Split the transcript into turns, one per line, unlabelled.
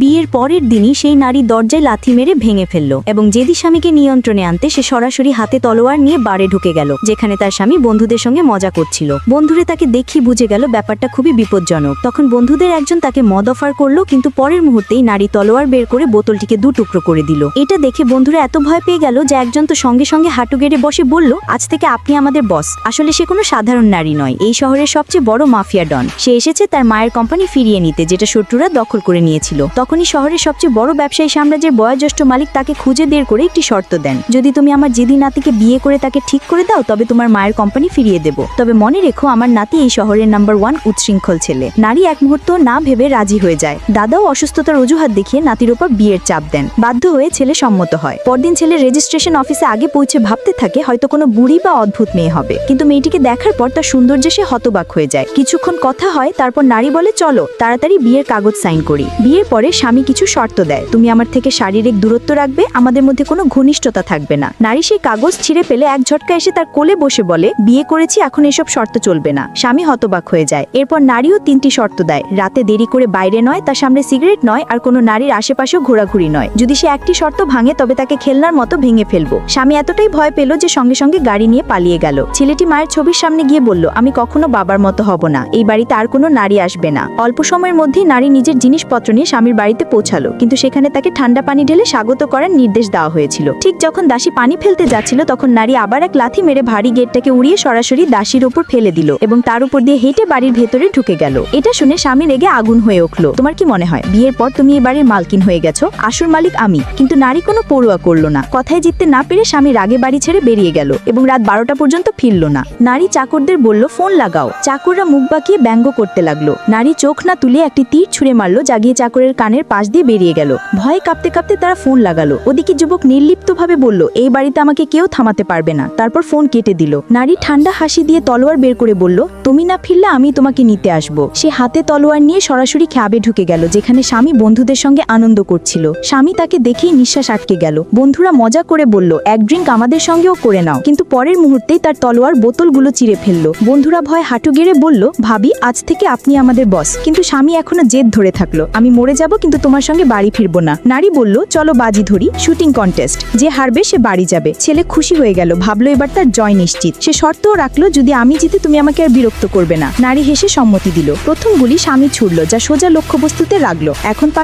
বিয়ের পরের দিনই সেই নারী দরজায় লাথি মেরে ভেঙে ফেলল এবং জেদি স্বামীকে নিয়ন্ত্রণে আনতে সে সরাসরি হাতে তলোয়ার নিয়ে বারে ঢুকে গেল, যেখানে তার স্বামী বন্ধুদের সঙ্গে মজা করছিল। বন্ধুরে তাকে দেখি বুঝে গেল ব্যাপারটা খুবই বিপজ্জনক। তখন বন্ধুদের একজন তাকে মদ অফার করলো, কিন্তু পরের মুহূর্তেই নারী তলোয়ার বের করে বোতলটিকে দু টুকরো করে দিল। এটা দেখে বন্ধুরা এত ভয় পেয়ে গেল যে একজন তো সঙ্গে সঙ্গে হাঁটু গেড়ে বসে বলল, আজ থেকে আপনি আমাদের বস। আসলে সে কোনো সাধারণ নারী নয়, এই শহরের সবচেয়ে বড় মাফিয়া ডন। সে এসেছে তার মায়ের কোম্পানি ফিরিয়ে নিতে, যেটা শত্রুরা দখল করে নিয়েছিল। তখনই শহরের সবচেয়ে বড় ব্যবসায়ী সাম্রাজ্যের বয়োজ্যেষ্ঠ মালিক তাকে খুঁজে বের করে একটি শর্ত দেন, যদি তুমি আমার জেদি নাতিকে বিয়ে করে তাকে ঠিক করে দাও তবে তোমার মায়ের কোম্পানি ফিরিয়ে দেব। তবে মনে রেখো, আমার নাতি এই শহরের নাম্বার 1 উচ্ছৃঙ্খল ছেলে। নারী এক মুহূর্ত না ভেবে রাজি হয়ে যায়। দাদাও অসুস্থতার অজুহাত দেখিয়ে নাতির উপর বিয়ের চাপ দেন। বাধ্য হয়ে ছেলে সম্মত হয়। পরদিন ছেলে রেজিস্ট্রেশন অফিসে আগে পৌঁছে ভাবতে থাকে হয়তো কোনো বুড়ি বা অদ্ভুত মেয়ে হবে, কিন্তু মেয়েটিকে দেখার পর তার সৌন্দর্যে সে হতবাক হয়ে যায়। কিছুক্ষণ কথা হয়, তারপর নারী বলে, চলো তাড়াতাড়ি বিয়ের কাগজ সাইন করি। বিয়ের পরে স্বামী কিছু শর্ত দেয়, তুমি আমার থেকে শারীরিক দূরত্ব রাখবে, আমাদের মধ্যে কোনো ঘনিষ্ঠতা থাকবে না। নারী সেই কাগজ ছিঁড়ে ফেলে এক ঝটকা এসে তার কোলে বসে বলে, বিয়ে করেছি, এখন এসব শর্ত চলবে না। স্বামী হতবাক হয়ে যায়। এরপর নারীও 3টি শর্ত দেয়, রাতে দেরি করে বাইরে নয়, তার সামনে সিগারেট নয়, আর কোনো নারীর আশেপাশেও ঘোরাঘুরি নয়। যদি সে একটি শর্ত ভাঙে তবে তাকে খেলনার মতো ভেঙে ফেলবো। স্বামী এতটাই ভয় পেল যে সঙ্গে সঙ্গে গাড়ি নিয়ে পালিয়ে গেল। ছেলেটি মায়ের ছবির সামনে গিয়ে বলল, আমি কখনো বাবার মতো হব না, এই বাড়িতে আর কোনো নারী আসবে না। অল্প সময়ের মধ্যেই নারী নিজের জিনিসপত্র নিয়ে স্বামীর বাড়িতে পৌঁছালো, কিন্তু সেখানে তাকে ঠান্ডা পানি ঢেলে স্বাগত করার নির্দেশ দেওয়া হয়েছিল। ঠিক যখন দাসী পানি ফেলতে যাচ্ছিল তখন নারী আবার এক লাথি মেরে ভারী গেটটাকে উড়িয়ে সরাসরি দাসীর উপর ফেলে দিল এবং তার উপর দিয়ে হেঁটে বাড়ির ভেতরে ঢুকে গেল। এটা শুনে স্বামী রেগে আগুন হয়ে উঠল। তোমার কি মনে হয় বিয়ের পর তুমি এই বাড়ির মালকিন হয়ে গেছো? আসল মালিক আমি। কিন্তু নারী কোনো পড়ুয়া করলো না। কথায় জিততে না পেরে স্বামী রাগে বাড়ি ছেড়ে বেরিয়ে গেল এবং রাত 12টা পর্যন্ত ফিরল না। নারী চাকরদের বলল, ফোন লাগাও। চাকররা মুখ বাঁকিয়ে ব্যঙ্গ করতে লাগলো। নারী চোখ না তুলে একটি তীর ছুঁড়ে মারলো, জাগিয়ে চাকরের কানের পাশ দিয়ে বেরিয়ে গেল। ভয়ে কাঁপতে কাঁপতে তারা ফোন লাগালো। ওদিকে যুবক নির্লিপ্তভাবে বলল, এই বাড়িতে আমাকে কেউ থামাতে পারবে না। তারপর ফোন কেটে দিল। নারী ঠান্ডা হাসি দিয়ে তলোয়ার বের করে বলল, তুমি না ফিরলে আমি তোমাকে নিতে আসবো। সে হাতে তলোয়ার নিয়ে সরাসরি ক্যাবে ঢুকে গেল, যেখানে স্বামী বন্ধুদের সঙ্গে আনন্দ করছিল। স্বামী তাকে দেখেই নিঃশ্বাস আটকে গেল। বন্ধুরা মজা করে বলল, এক ড্রিঙ্ক আমাদের সঙ্গেও করে নাও, কিন্তু পরের মুহূর্তেই তার তলোয়ার বোতলগুলো চিরে ফেললো। বন্ধুরা ভয় হাঁটু গেড়ে বলল, ভাবি আজ থেকে আপনি আমাদের বস। কিন্তু স্বামী এখনো জেদ ধরে থাকলো, আমি মরে যাব কিন্তু তোমার সঙ্গে বাড়ি ফিরবো না। নারী বলল, চলো বাজি ধরি, শুটিং কন্টেস্ট, যে হারবে সে বাড়ি যাবে। ছেলে খুশি হয়ে গেল, ভাবলো এবার তার জয় নিশ্চিত। সে শর্তও রাখলো, যদি আমি জিতে তুমি আমাকে আর বিরক্ত করবে না। নারী হেসে সম্মতি দিল। প্রথম গুলি স্বামী ছুড়ল, যা সোজা লক্ষ্যবস্তুতে লাগলো। এখন